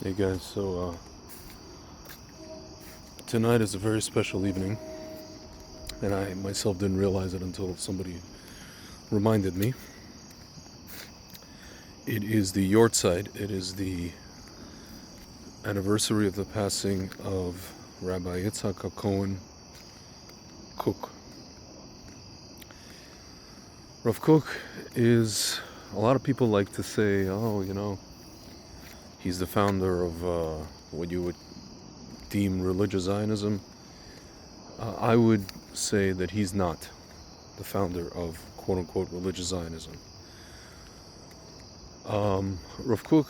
Hey guys, tonight is a very special evening, and I myself didn't realize it until somebody reminded me. It is the Yahrzeit. It is the anniversary of the passing of Rabbi Cohen Kook. Rav Kook is, a lot of people like to say, he's the founder of what you would deem religious Zionism. I would say that he's not the founder of quote-unquote religious Zionism. Rav Kook,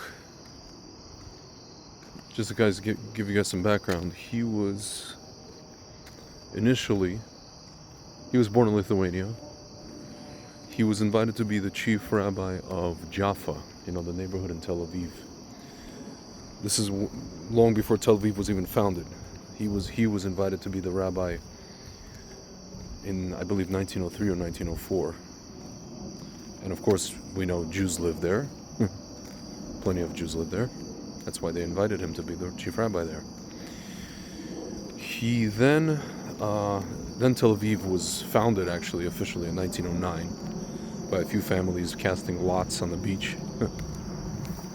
just to give you guys some background, he was born in Lithuania. He was invited to be the chief rabbi of Jaffa, the neighborhood in Tel Aviv. This is long before Tel Aviv was even founded. He was invited to be the rabbi in, I believe, 1903 or 1904. And of course, we know Jews live there. Plenty of Jews live there. That's why they invited him to be the chief rabbi there. He then Tel Aviv was founded actually officially in 1909 by a few families casting lots on the beach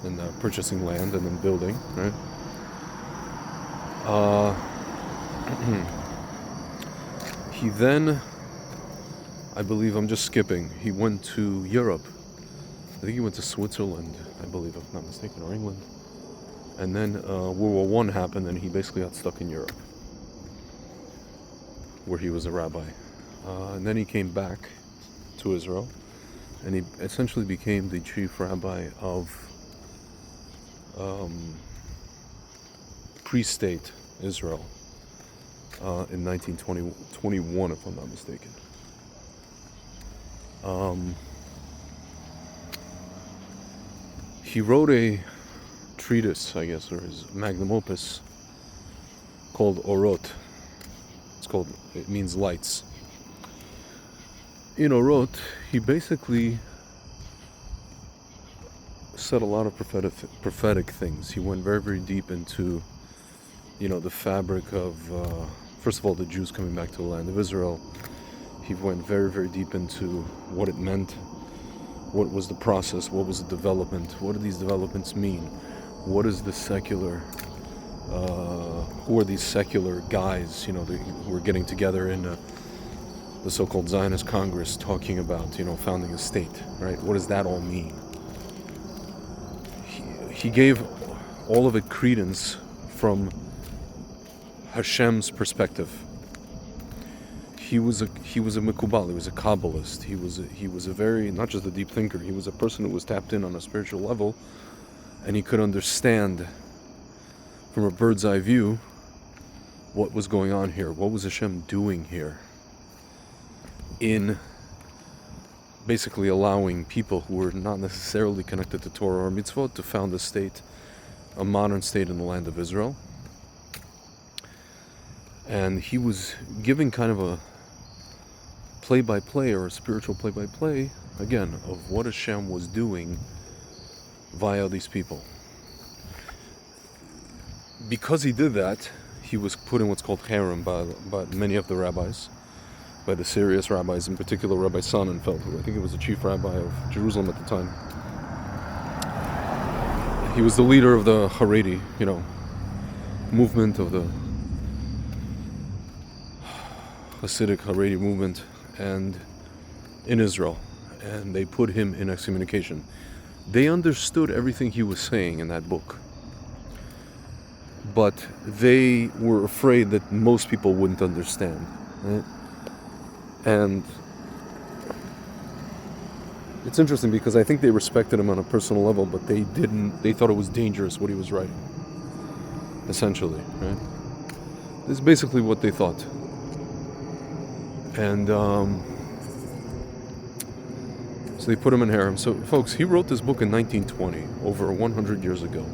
and purchasing land and then building, right? He then, I believe, I'm just skipping, he went to Europe. I think he went to Switzerland, I believe, if I'm not mistaken, or England. And then World War I happened, and he basically got stuck in Europe, where he was a rabbi. And then he came back to Israel, and he essentially became the chief rabbi of pre-state Israel in 1921, if I'm not mistaken. He wrote a treatise, I guess, or his magnum opus, called Orot. It means lights. In Orot, he basically said a lot of prophetic things. He went very, very deep into, the fabric of, first of all, the Jews coming back to the land of Israel. He went very, very deep into what it meant, what was the process, what was the development, what do these developments mean, what is the secular, who are these secular guys, who are getting together in the so-called Zionist Congress talking about, founding a state, right? What does that all mean? He gave all of it credence from Hashem's perspective. He was a Mikubal, he was a Kabbalist, he was a very, not just a deep thinker, he was a person who was tapped in on a spiritual level, and he could understand from a bird's eye view what was going on here, what was Hashem doing here in basically allowing people who were not necessarily connected to Torah or mitzvot to found a state, a modern state in the land of Israel. And he was giving kind of a play-by-play or a spiritual play-by-play, again, of what Hashem was doing via these people. Because he did that, he was put in what's called harem by many of the rabbis, by the serious rabbis, in particular Rabbi Sonnenfeld, who I think he was the chief rabbi of Jerusalem at the time. He was the leader of the Haredi, movement, of the Hasidic Haredi movement, and in Israel, and they put him in excommunication. They understood everything he was saying in that book, but they were afraid that most people wouldn't understand, right? And it's interesting because I think they respected him on a personal level, but they thought it was dangerous what he was writing, essentially, right? This is basically what they thought. And so they put him in harem. So folks, he wrote this book in 1920, over 100 years ago.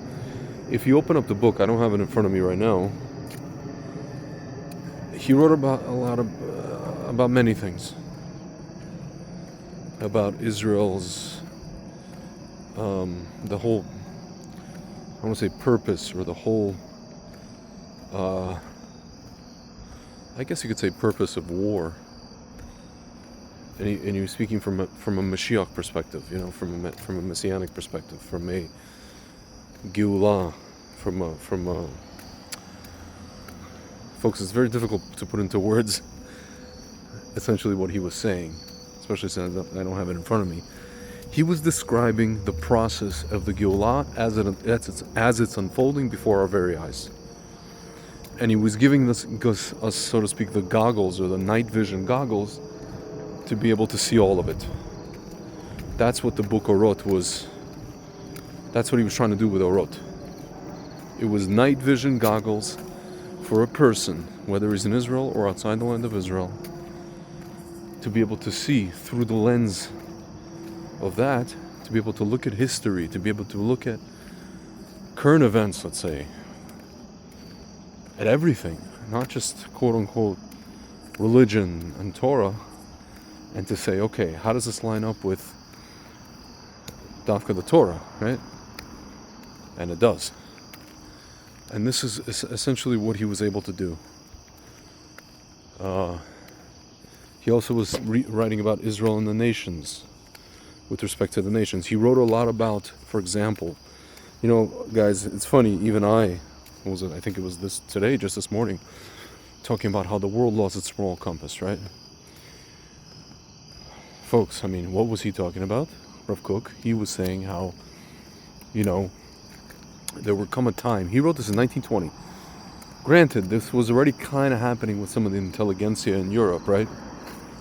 If you open up the book, I don't have it in front of me right now, he wrote about many things. About Israel's, the whole I want to say purpose, or the whole, I guess you could say purpose of war. And he was speaking from a Mashiach perspective, from a messianic perspective, from a Geulah, from a folks. It's very difficult to put into words essentially what he was saying, especially since I don't have it in front of me. He was describing the process of the Geulah as it's unfolding before our very eyes. And he was giving us, so to speak, the goggles, or the night vision goggles, to be able to see all of it. That's what the book Orot was. That's what he was trying to do with Orot. It was night vision goggles for a person, whether he's in Israel or outside the land of Israel, to be able to see through the lens of that, to be able to look at history, to be able to look at current events, let's say, at everything, not just quote-unquote religion and Torah, and to say, okay, how does this line up with Dafka the Torah, right? And it does. And this is essentially what he was able to do. He also was writing about Israel and the nations, with respect to the nations. He wrote a lot about, for example, guys, it's funny, even I think it was just this morning, talking about how the world lost its moral compass, right? Folks, what was he talking about? Rav Kook, he was saying how, there would come a time, he wrote this in 1920. Granted, this was already kind of happening with some of the intelligentsia in Europe, right?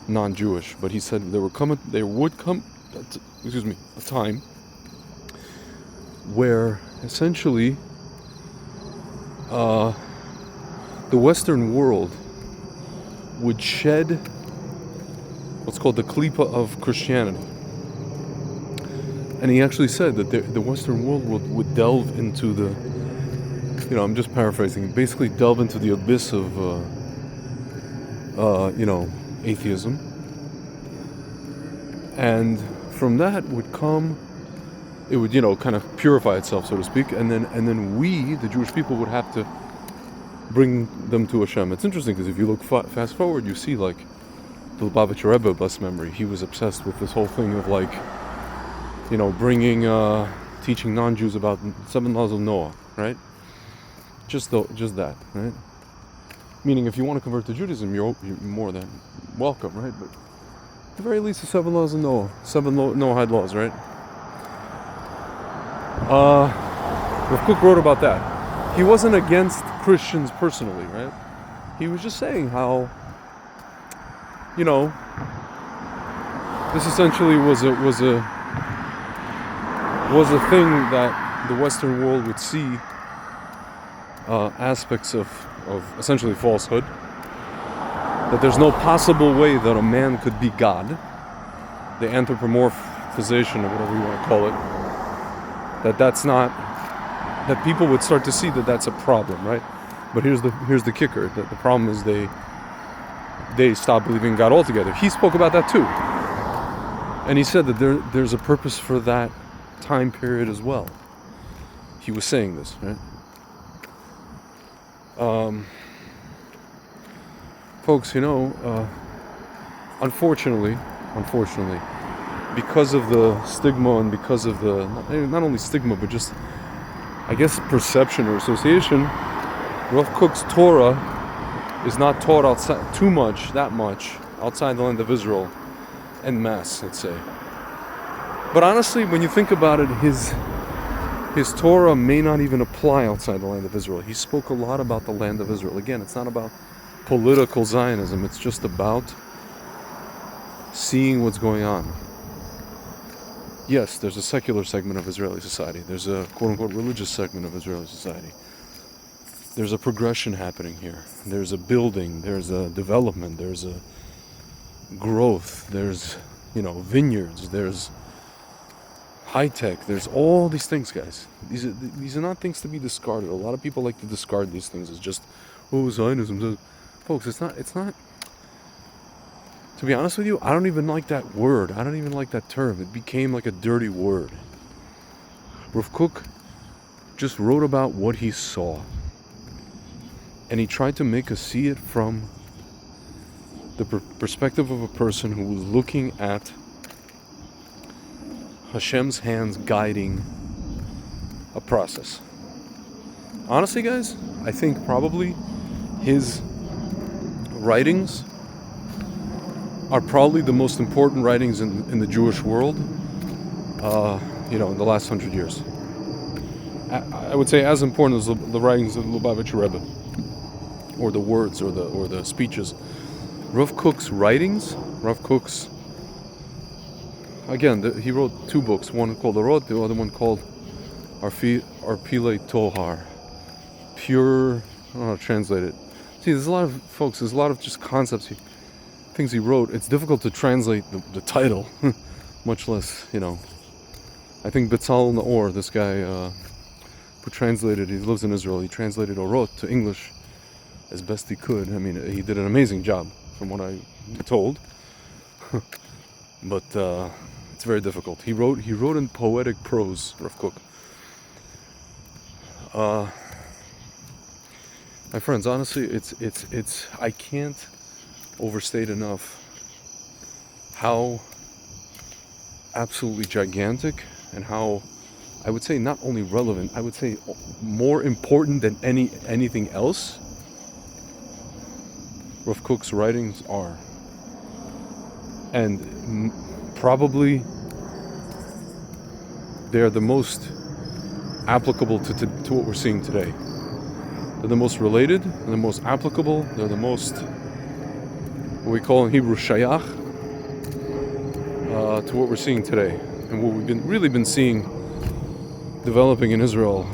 Non-Jewish, but he said there would come a time where essentially the Western world would shed what's called the klipa of Christianity. And he actually said that the Western world would delve into the, I'm just paraphrasing, basically delve into the abyss of, atheism. And from that would come, it would, kind of purify itself, so to speak. And then we, the Jewish people, would have to bring them to Hashem. It's interesting because if you look fast forward, you see like the Lubavitcher Rebbe, blessed memory, he was obsessed with this whole thing of like, teaching non-Jews about 7 laws of Noah, right? Just that, right? Meaning, if you want to convert to Judaism, you're more than welcome, right? But at the very least, the 7 laws of Noah, 7 Noahide laws, right? Rav Kook wrote about that. He wasn't against Christians personally, right? He was just saying how, this essentially was a thing that the Western world would see aspects of essentially falsehood. That there's no possible way that a man could be God. The anthropomorphization, or whatever you want to call it. That people would start to see that that's a problem, right? But here's the kicker. The problem is they stop believing in God altogether. He spoke about that too. And he said that there's a purpose for that time period as well. He was saying this, right? Folks, unfortunately, because of the stigma and because of the, not only stigma, but just, I guess, perception or association, Rav Kook's Torah is not taught that much outside the land of Israel en masse, let's say. But honestly, when you think about it, his Torah may not even apply outside the land of Israel. He spoke a lot about the land of Israel. Again, it's not about political Zionism. It's just about seeing what's going on. Yes, there's a secular segment of Israeli society. There's a quote-unquote religious segment of Israeli society. There's a progression happening here. There's a building. There's a development. There's a growth. There's, vineyards. There's high tech. There's all these things, guys. These are not things to be discarded. A lot of people like to discard these things as just, Zionism. Folks, it's not. To be honest with you, I don't even like that word. I don't even like that term. It became like a dirty word. Rav Kook just wrote about what he saw. And he tried to make us see it from the perspective of a person who was looking at Hashem's hands guiding a process. Honestly, guys, I think probably his writings are probably the most important writings in the Jewish world, in the last 100 years. I would say as important as the writings of the Lubavitcher Rebbe, or the words, or the speeches. Rav Kook's writings, again, he wrote two books, one called Orot, the other one called Arpile Tohar, pure, I don't know how to translate it. See, there's a lot of just concepts, things he wrote. It's difficult to translate the title, much less, I think Betzalel Naor, this guy who translated, he lives in Israel, he translated Orot to English as best he could. I mean, he did an amazing job, from what I'm told. But it's very difficult. He wrote in poetic prose, Rav Kook. My friends, honestly, it's I can't overstate enough how absolutely gigantic, and how, I would say, not only relevant, I would say more important than anything else, Rav Kook's writings are. And probably they're the most applicable to what we're seeing today. They're the most related, they're the most applicable, they're the most, what we call in Hebrew, shayach, to what we're seeing today. And what we've really been seeing developing in Israel,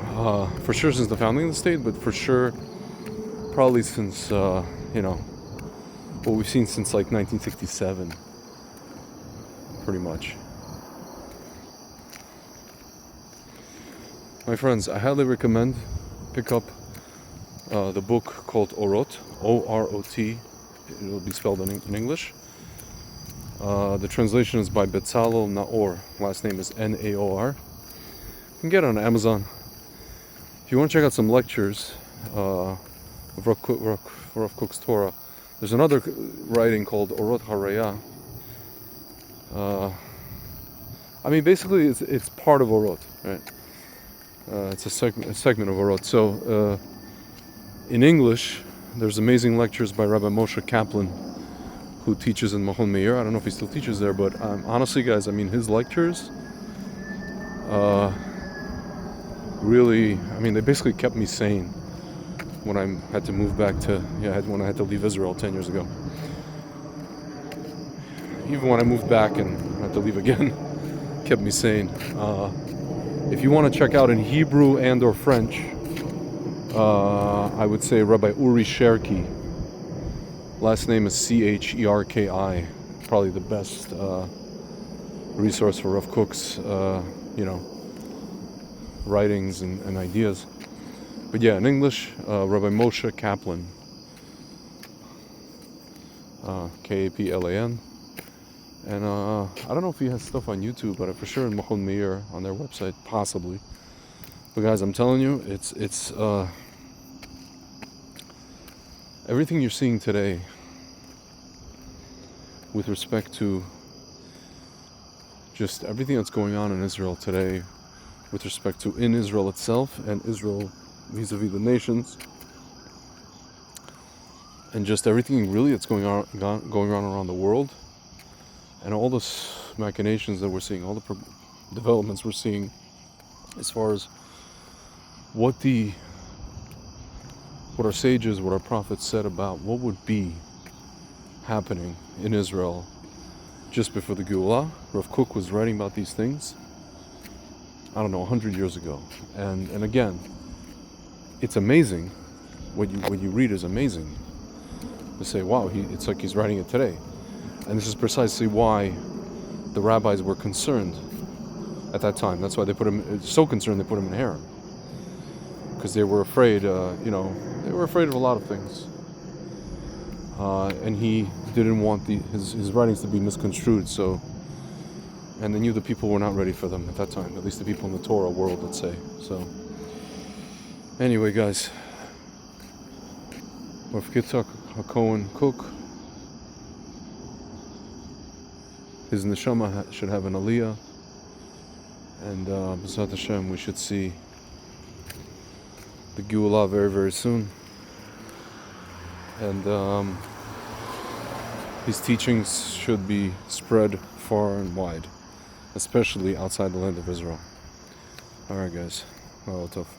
for sure since the founding of the state, but for sure probably since, what we've seen since like 1967, pretty much. My friends, I highly recommend pick up the book called Orot, O-R-O-T. It will be spelled in English. The translation is by Betzalel Naor. Last name is N-A-O-R. You can get it on Amazon. If you want to check out some lectures of Rav Kook's Torah, there's another writing called Orot Haraya. Basically, it's part of Orot, right? It's a segment of Orot. So, in English, there's amazing lectures by Rabbi Moshe Kaplan, who teaches in Mahon Meir. I don't know if he still teaches there, but honestly, guys, his lectures really, they basically kept me sane when I had to move back when I had to leave Israel 10 years ago. Even when I moved back and had to leave again, kept me sane. If you want to check out in Hebrew and or French, I would say Rabbi Uri Sherki. Last name is C-H-E-R-K-I. Probably the best resource for Rav Kook's, writings and ideas. But yeah, in English, Rabbi Moshe Kaplan, K-A-P-L-A-N. And I don't know if he has stuff on YouTube, but for sure in Mahon Meir on their website, possibly. But guys, I'm telling you, it's everything you're seeing today with respect to just everything that's going on in Israel today, with respect to in Israel itself and Israel vis-a-vis the nations, and just everything really that's going on around the world, and all the machinations that we're seeing, all the developments we're seeing, as far as what our sages, what our prophets said about what would be happening in Israel just before the Geulah. Rav Kook was writing about these things, 100 years ago. And again, it's amazing. What you read is amazing. To say, wow, it's like he's writing it today. And this is precisely why the rabbis were concerned at that time. That's why they put him, so concerned they put him in harem. Because they were afraid, they were afraid of a lot of things. And he didn't want his writings to be misconstrued, so, and they knew the people were not ready for them at that time, at least the people in the Torah world, let's say. So, Anyway, guys, Rav Yitzhak HaKohen Kook, his neshama should have an aliyah, and B'ezrat Hashem, we should see the Geulah very, very soon. And his teachings should be spread far and wide, especially outside the land of Israel. Alright, guys. Well, tough.